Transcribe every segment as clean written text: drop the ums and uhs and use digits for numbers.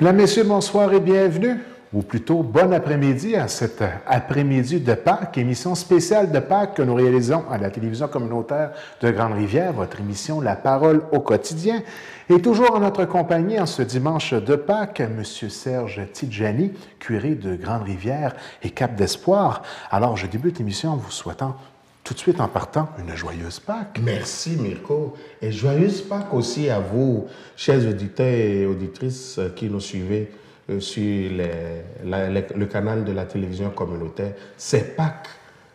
Mesdames, Messieurs, bonsoir et bienvenue, ou plutôt bon après-midi à cet après-midi de Pâques, émission spéciale de Pâques que nous réalisons à la télévision communautaire de Grande-Rivière, votre émission La Parole au quotidien. Et toujours en notre compagnie en ce dimanche de Pâques, M. Serge Tidjani, curé de Grande-Rivière et Cap d'Espoir. Alors, je débute l'émission en vous souhaitant tout de suite en partant, une joyeuse Pâques. Merci Mirko. Et joyeuse Pâques aussi à vous, chers auditeurs et auditrices qui nous suivez sur le canal de la télévision communautaire. C'est Pâques.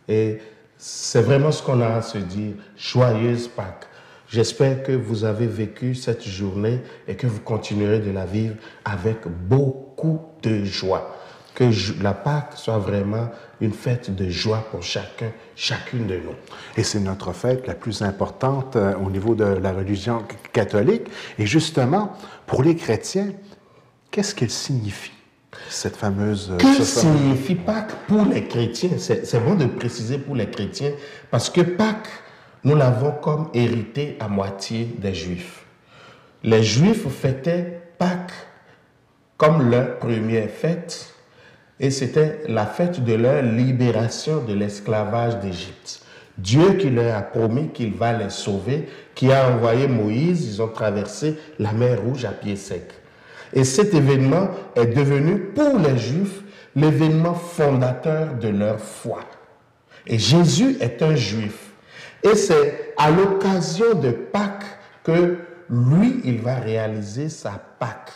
Et c'est vraiment ce qu'on a à se dire. Joyeuse Pâques. J'espère que vous avez vécu cette journée et que vous continuerez de la vivre avec beaucoup de joie. Que la Pâques soit vraiment une fête de joie pour chacune de nous. Et c'est notre fête la plus importante au niveau de la religion catholique. Et justement, pour les chrétiens, qu'est-ce qu'elle signifie, cette fameuse... Que signifie Pâques pour les chrétiens? C'est bon de préciser pour les chrétiens, parce que Pâques, nous l'avons comme hérité à moitié des Juifs. Les Juifs fêtaient Pâques comme leur première fête, et c'était la fête de leur libération de l'esclavage d'Égypte. Dieu qui leur a promis qu'il va les sauver, qui a envoyé Moïse, ils ont traversé la mer Rouge à pied sec. Et cet événement est devenu pour les Juifs l'événement fondateur de leur foi. Et Jésus est un Juif. Et c'est à l'occasion de Pâques que lui, il va réaliser sa Pâques.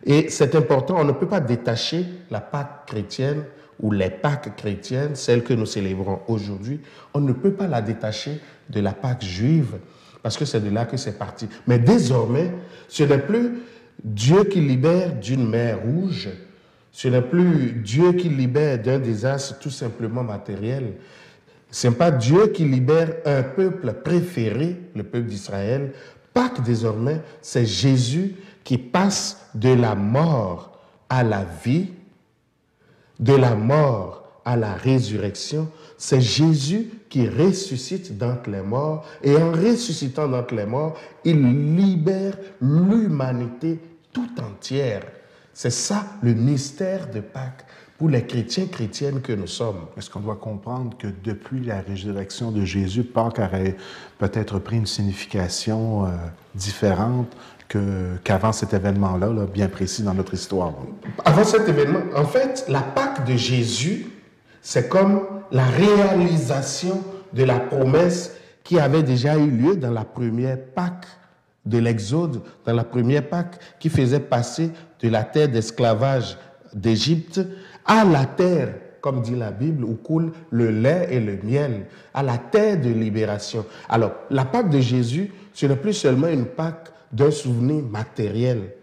Et c'est important, on ne peut pas détacher la Pâque chrétienne ou les Pâques chrétiennes, celles que nous célébrons aujourd'hui, on ne peut pas la détacher de la Pâque juive, parce que c'est de là que c'est parti. Mais désormais, ce n'est plus Dieu qui libère d'une mer rouge, ce n'est plus Dieu qui libère d'un désastre tout simplement matériel. Ce n'est pas Dieu qui libère un peuple préféré, le peuple d'Israël. Pâques désormais, c'est Jésus qui passe de la mort à la vie, de la mort à la résurrection. C'est Jésus qui ressuscite d'entre les morts, et en ressuscitant d'entre les morts, il libère l'humanité tout entière. C'est ça le mystère de Pâques pour les chrétiens, chrétiennes que nous sommes. Est-ce qu'on doit comprendre que depuis la résurrection de Jésus, Pâques aurait peut-être pris une signification différente qu'avant cet événement-là, bien précis dans notre histoire? Avant cet événement, en fait, la Pâque de Jésus, c'est comme la réalisation de la promesse qui avait déjà eu lieu dans la première Pâque de l'Exode, dans la première Pâque qui faisait passer de la terre d'esclavage d'Égypte à la terre, comme dit la Bible, où coule le lait et le miel, à la terre de libération. Alors, la Pâque de Jésus, ce n'est plus seulement une Pâque d'un souvenir matériel.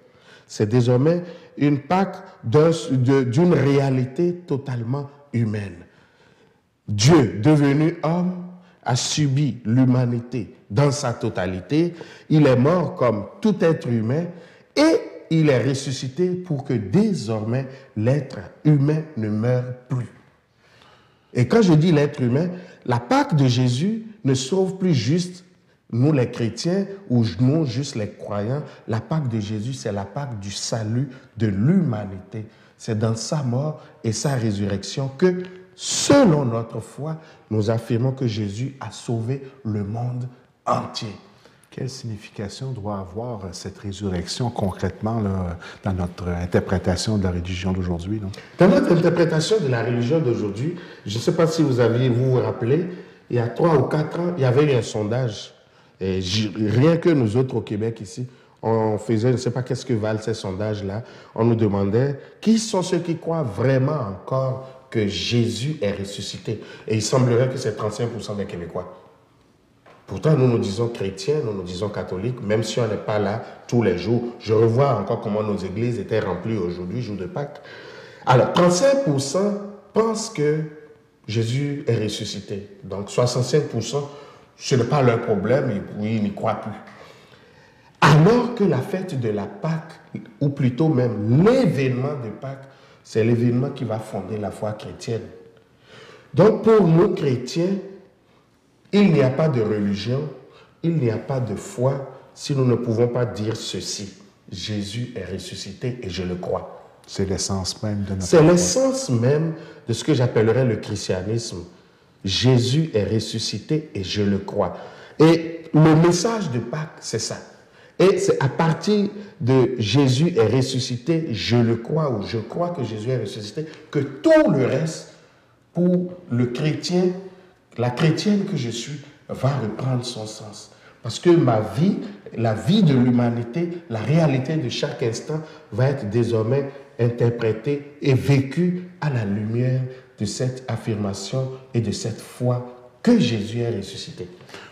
C'est désormais une Pâque d'une réalité totalement humaine. Dieu, devenu homme, a subi l'humanité dans sa totalité. Il est mort comme tout être humain et il est ressuscité pour que désormais l'être humain ne meure plus. Et quand je dis l'être humain, la Pâque de Jésus ne sauve plus juste nous les chrétiens ou nous juste les croyants. La Pâque de Jésus, c'est la Pâque du salut de l'humanité. C'est dans sa mort et sa résurrection que, selon notre foi, nous affirmons que Jésus a sauvé le monde entier. Quelle signification doit avoir cette résurrection concrètement là, dans notre interprétation de la religion d'aujourd'hui? Dans notre interprétation de la religion d'aujourd'hui, je ne sais pas si vous vous rappelez, il y a 3 ou 4 ans, il y avait eu un sondage. Et rien que nous autres au Québec ici, on faisait, je ne sais pas qu'est-ce que valent ces sondages-là, on nous demandait qui sont ceux qui croient vraiment encore que Jésus est ressuscité. Et il semblerait que c'est 35% des Québécois. Pourtant, nous nous disons chrétiens, nous nous disons catholiques, même si on n'est pas là tous les jours. Je revois encore comment nos églises étaient remplies aujourd'hui, jour de Pâques. Alors, 35% pensent que Jésus est ressuscité. Donc, 65%, ce n'est pas leur problème et puis ils n'y croient plus. Alors que la fête de la Pâque, ou plutôt même l'événement de Pâques, c'est l'événement qui va fonder la foi chrétienne. Donc, pour nous chrétiens, il n'y a pas de religion, il n'y a pas de foi si nous ne pouvons pas dire ceci. Jésus est ressuscité et je le crois. C'est l'essence même de notre C'est foi. l'essence même de ce que j'appellerais le christianisme. Jésus est ressuscité et je le crois. Et le message de Pâques, c'est ça. Et c'est à partir de Jésus est ressuscité, je le crois, ou je crois que Jésus est ressuscité, que tout le reste, pour le chrétien, la chrétienne que je suis, va reprendre son sens. Parce que ma vie, la vie de l'humanité, la réalité de chaque instant va être désormais interprétée et vécue à la lumière de cette affirmation et de cette foi que Jésus est ressuscité.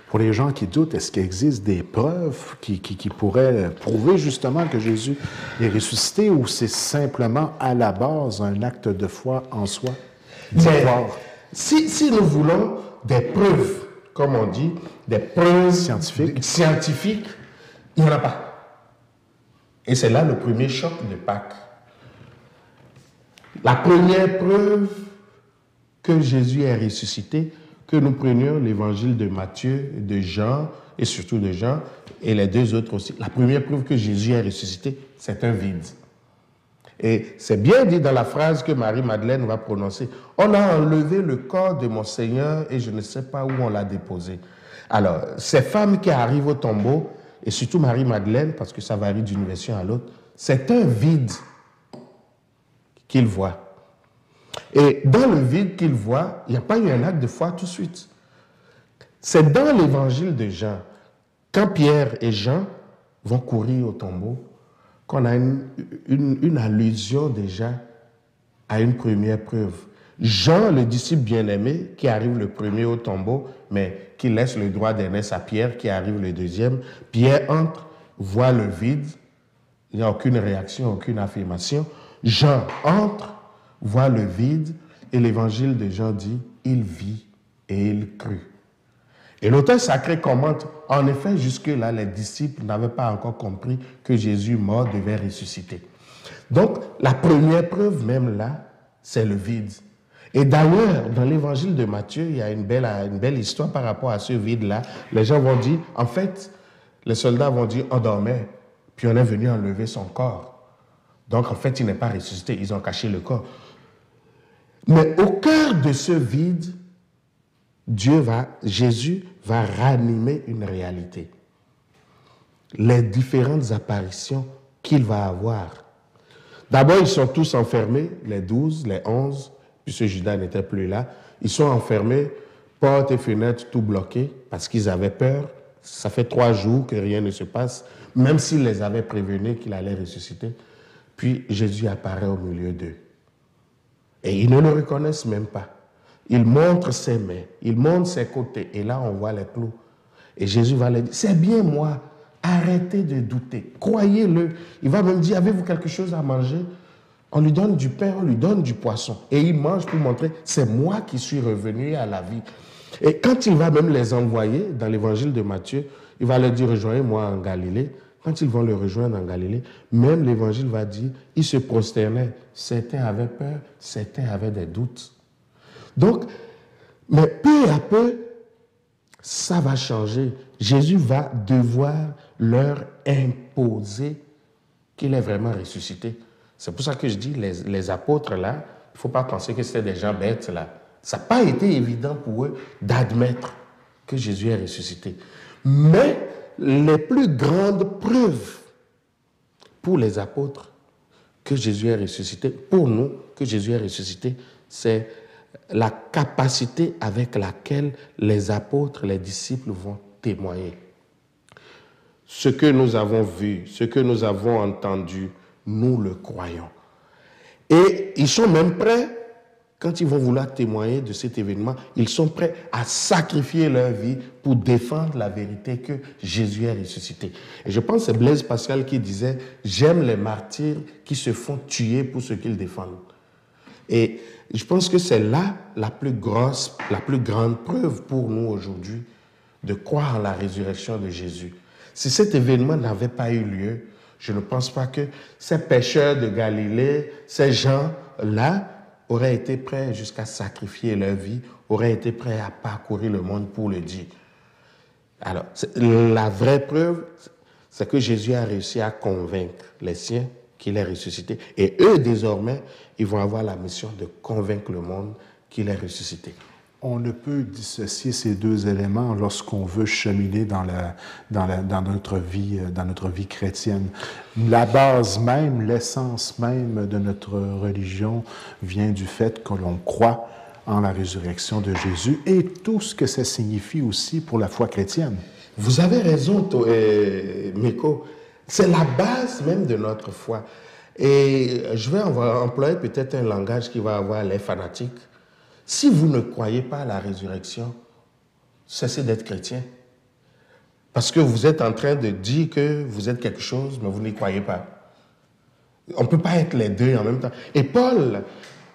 Pour les gens qui doutent, est-ce qu'il existe des preuves qui pourraient prouver justement que Jésus est ressuscité ou c'est simplement à la base un acte de foi en soi? Mais si nous voulons des preuves, comme on dit, des preuves scientifiques, il n'y en a pas. Et c'est là le premier choc de Pâques. La première preuve que Jésus est ressuscité, que nous prenions l'évangile de Matthieu, de Jean, et surtout de Jean, et les deux autres aussi. La première preuve que Jésus est ressuscité, c'est un vide. Et c'est bien dit dans la phrase que Marie-Madeleine va prononcer. On a enlevé le corps de mon Seigneur et je ne sais pas où on l'a déposé. Alors, ces femmes qui arrivent au tombeau, et surtout Marie-Madeleine, parce que ça varie d'une version à l'autre, c'est un vide qu'ils voient. Et dans le vide qu'ils voient, il n'y a pas eu un acte de foi tout de suite. C'est dans l'évangile de Jean, quand Pierre et Jean vont courir au tombeau, qu'on a une allusion déjà à une première preuve. Jean, le disciple bien-aimé, qui arrive le premier au tombeau, mais qui laisse le droit d'aînesse à Pierre, qui arrive le deuxième. Pierre entre, voit le vide, il n'y a aucune réaction, aucune affirmation. Jean entre, voit le vide, et l'évangile de Jean dit, il vit et il crut. Et l'auteur sacré commente, en effet, jusque-là, les disciples n'avaient pas encore compris que Jésus mort devait ressusciter. Donc, la première preuve même là, c'est le vide. Et d'ailleurs, dans l'évangile de Matthieu, il y a une belle histoire par rapport à ce vide-là. Les gens vont dire, en fait, les soldats vont dire, on dormait, puis on est venu enlever son corps. Donc, en fait, il n'est pas ressuscité, ils ont caché le corps. Mais au cœur de ce vide, Jésus va ranimer une réalité. Les différentes apparitions qu'il va avoir. D'abord, ils sont tous enfermés, les 12, les 11, puisque Judas n'était plus là. Ils sont enfermés, portes et fenêtres tout bloquées, parce qu'ils avaient peur. Ça fait 3 jours que rien ne se passe, même s'il les avait prévenus qu'il allait ressusciter. Puis Jésus apparaît au milieu d'eux. Et ils ne le reconnaissent même pas. Il montre ses mains, il montre ses côtés, et là on voit les clous. Et Jésus va leur dire, c'est bien moi, arrêtez de douter, croyez-le. Il va même dire, avez-vous quelque chose à manger? On lui donne du pain, on lui donne du poisson. Et il mange pour montrer, c'est moi qui suis revenu à la vie. Et quand il va même les envoyer, dans l'évangile de Matthieu, il va leur dire, rejoignez-moi en Galilée. Quand ils vont le rejoindre en Galilée, même l'évangile va dire, ils se prosternaient. Certains avaient peur, certains avaient des doutes. Donc, mais peu à peu, ça va changer. Jésus va devoir leur imposer qu'il est vraiment ressuscité. C'est pour ça que je dis, les apôtres là, il ne faut pas penser que c'était des gens bêtes là. Ça n'a pas été évident pour eux d'admettre que Jésus est ressuscité. Mais les plus grandes preuves pour les apôtres que Jésus est ressuscité, pour nous, que Jésus est ressuscité, c'est la capacité avec laquelle les apôtres, les disciples vont témoigner. Ce que nous avons vu, ce que nous avons entendu, nous le croyons. Et ils sont même prêts, quand ils vont vouloir témoigner de cet événement, ils sont prêts à sacrifier leur vie pour défendre la vérité que Jésus est ressuscité. Et je pense que c'est Blaise Pascal qui disait « J'aime les martyrs qui se font tuer pour ce qu'ils défendent ». Et je pense que c'est là la plus grande preuve pour nous aujourd'hui de croire en la résurrection de Jésus. Si cet événement n'avait pas eu lieu, je ne pense pas que ces pécheurs de Galilée, ces gens-là, auraient été prêts jusqu'à sacrifier leur vie, auraient été prêts à parcourir le monde pour le dire. Alors, la vraie preuve, c'est que Jésus a réussi à convaincre les siens qu'il est ressuscité. Et eux, désormais, ils vont avoir la mission de convaincre le monde qu'il est ressuscité. On ne peut dissocier ces deux éléments lorsqu'on veut cheminer dans notre vie chrétienne. La base même, l'essence même de notre religion vient du fait que l'on croit en la résurrection de Jésus et tout ce que ça signifie aussi pour la foi chrétienne. Vous avez raison, Meko. C'est la base même de notre foi. Et je vais employer peut-être un langage qui va avoir les fanatiques. Si vous ne croyez pas à la résurrection, cessez d'être chrétien. Parce que vous êtes en train de dire que vous êtes quelque chose, mais vous n'y croyez pas. On ne peut pas être les deux en même temps. Et Paul,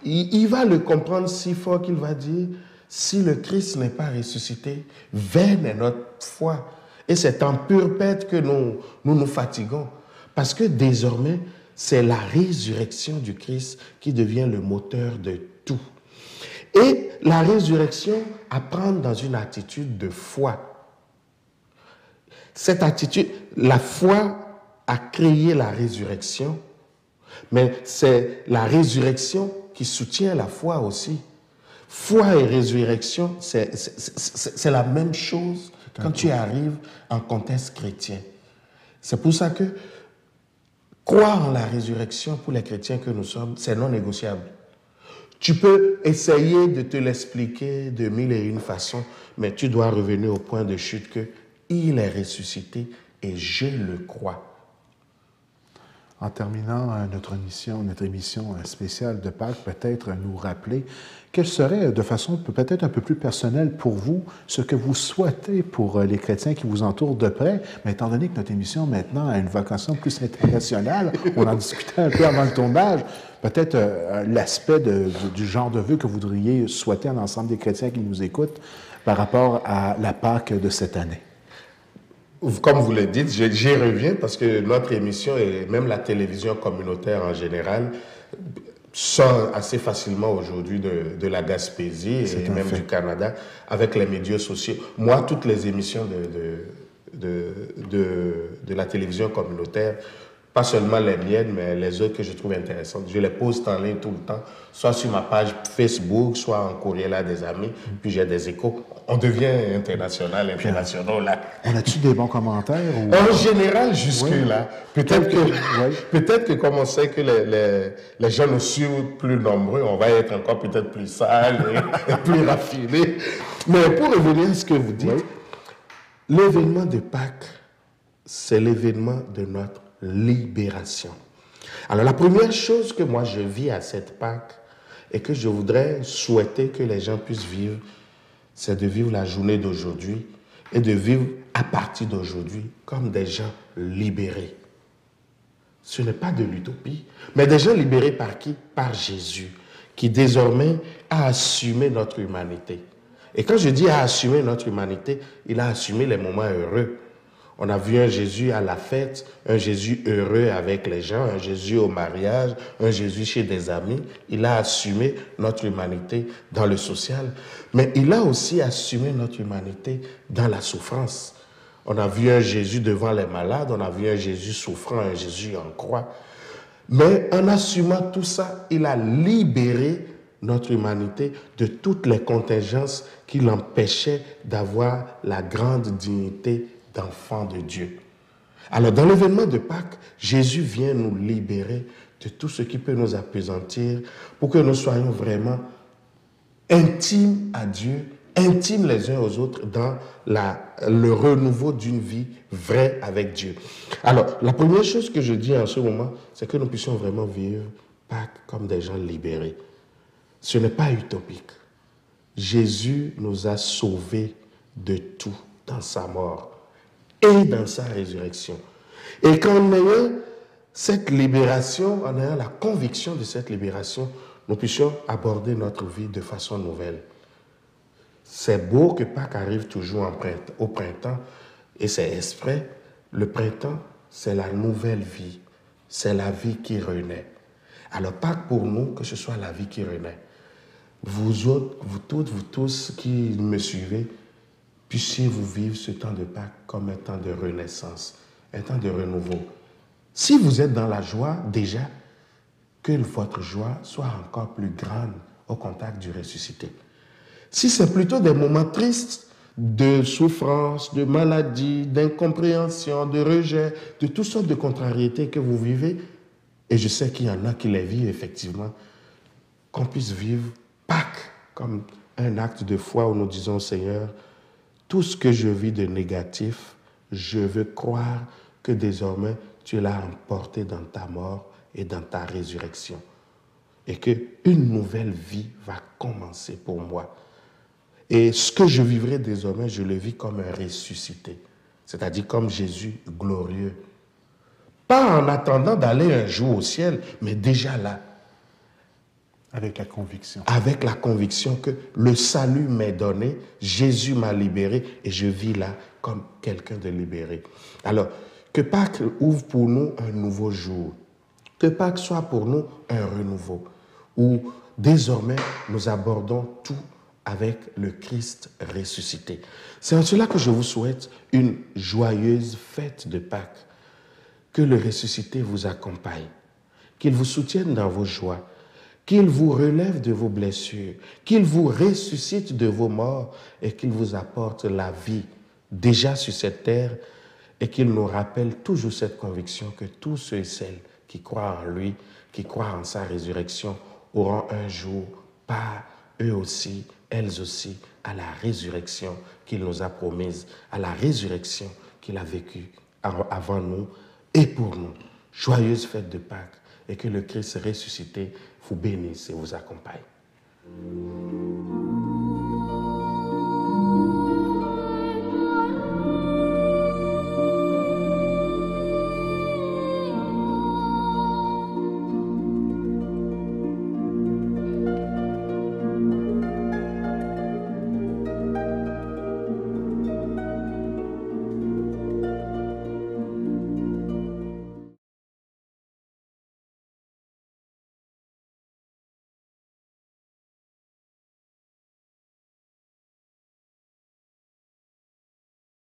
il va le comprendre si fort qu'il va dire, si le Christ n'est pas ressuscité, vaine est notre foi. Et c'est en pure perte que nous fatiguons. Parce que désormais, c'est la résurrection du Christ qui devient le moteur de tout. Et la résurrection apprend dans une attitude de foi. Cette attitude, la foi a créé la résurrection, mais c'est la résurrection qui soutient la foi aussi. Foi et résurrection, c'est la même chose quand tu arrives en contexte chrétien. C'est pour ça que croire en la résurrection pour les chrétiens que nous sommes, c'est non négociable. Tu peux essayer de te l'expliquer de mille et une façons, mais tu dois revenir au point de chute que il est ressuscité et je le crois. En terminant notre émission spéciale de Pâques, peut-être nous rappeler quel serait, de façon peut-être un peu plus personnelle pour vous, ce que vous souhaitez pour les chrétiens qui vous entourent de près, mais étant donné que notre émission maintenant a une vocation plus internationale, on en discutait un peu avant le tournage, peut-être l'aspect du genre de vœu que vous voudriez souhaiter à l'ensemble des chrétiens qui nous écoutent par rapport à la Pâques de cette année. Comme vous le dites, j'y reviens parce que notre émission et même la télévision communautaire en général sort assez facilement aujourd'hui de la Gaspésie et même du Canada avec les médias sociaux. Moi, toutes les émissions de la télévision communautaire, pas seulement les miennes, mais les autres que je trouve intéressantes, je les poste en ligne tout le temps, soit sur ma page Facebook, soit en courriel à des amis, puis j'ai des échos. On devient international là. On a-tu des bons commentaires? Ou... En général, jusque-là. Oui. Peut-être que comme on sait que les gens nous suivent plus nombreux, on va être encore peut-être plus sale et plus raffiné. Mais pour revenir à ce que vous dites, l'événement de Pâques, c'est l'événement de notre libération. Alors la première chose que moi je vis à cette Pâques et que je voudrais souhaiter que les gens puissent vivre, c'est de vivre la journée d'aujourd'hui et de vivre à partir d'aujourd'hui comme des gens libérés. Ce n'est pas de l'utopie, mais des gens libérés par qui? Par Jésus, qui désormais a assumé notre humanité. Et quand je dis a assumé notre humanité, il a assumé les moments heureux. On a vu un Jésus à la fête, un Jésus heureux avec les gens, un Jésus au mariage, un Jésus chez des amis. Il a assumé notre humanité dans le social, mais il a aussi assumé notre humanité dans la souffrance. On a vu un Jésus devant les malades, on a vu un Jésus souffrant, un Jésus en croix. Mais en assumant tout ça, il a libéré notre humanité de toutes les contingences qui l'empêchaient d'avoir la grande dignité d'enfants de Dieu. Alors, dans l'événement de Pâques, Jésus vient nous libérer de tout ce qui peut nous appesantir pour que nous soyons vraiment intimes à Dieu, intimes les uns aux autres dans le renouveau d'une vie vraie avec Dieu. Alors, la première chose que je dis en ce moment, c'est que nous puissions vraiment vivre Pâques comme des gens libérés. Ce n'est pas utopique. Jésus nous a sauvés de tout dans sa mort et dans sa résurrection. Et qu'en ayant cette libération, en ayant la conviction de cette libération, nous puissions aborder notre vie de façon nouvelle. C'est beau que Pâques arrive toujours au printemps, et c'est exprès. Le printemps, c'est la nouvelle vie. C'est la vie qui renaît. Alors Pâques pour nous, que ce soit la vie qui renaît. Vous autres, vous toutes, vous tous qui me suivez, puissiez-vous vivre ce temps de Pâques comme un temps de renaissance un temps de renouveau. Si vous êtes dans la joie, déjà, que votre joie soit encore plus grande au contact du ressuscité. Si c'est plutôt des moments tristes, de souffrance, de maladie, d'incompréhension, de rejet, de toutes sortes de contrariétés que vous vivez, et je sais qu'il y en a qui les vivent effectivement, qu'on puisse vivre Pâques comme un acte de foi où nous disons, Seigneur, tout ce que je vis de négatif, je veux croire que désormais tu l'as emporté dans ta mort et dans ta résurrection. Et qu'une nouvelle vie va commencer pour moi. Et ce que je vivrai désormais, je le vis comme un ressuscité. C'est-à-dire comme Jésus glorieux. Pas en attendant d'aller un jour au ciel, mais déjà là. Avec la conviction. Avec la conviction que le salut m'est donné, Jésus m'a libéré et je vis là comme quelqu'un de libéré. Alors, que Pâques ouvre pour nous un nouveau jour. Que Pâques soit pour nous un renouveau. Où désormais nous abordons tout avec le Christ ressuscité. C'est en cela que je vous souhaite une joyeuse fête de Pâques. Que le ressuscité vous accompagne, qu'il vous soutienne dans vos joies, qu'il vous relève de vos blessures, qu'il vous ressuscite de vos morts et qu'il vous apporte la vie déjà sur cette terre et qu'il nous rappelle toujours cette conviction que tous ceux et celles qui croient en lui, qui croient en sa résurrection, auront un jour part, eux aussi, elles aussi, à la résurrection qu'il nous a promise, à la résurrection qu'il a vécue avant nous et pour nous. Joyeuse fête de Pâques et que le Christ ressuscité vous bénisse et vous accompagne.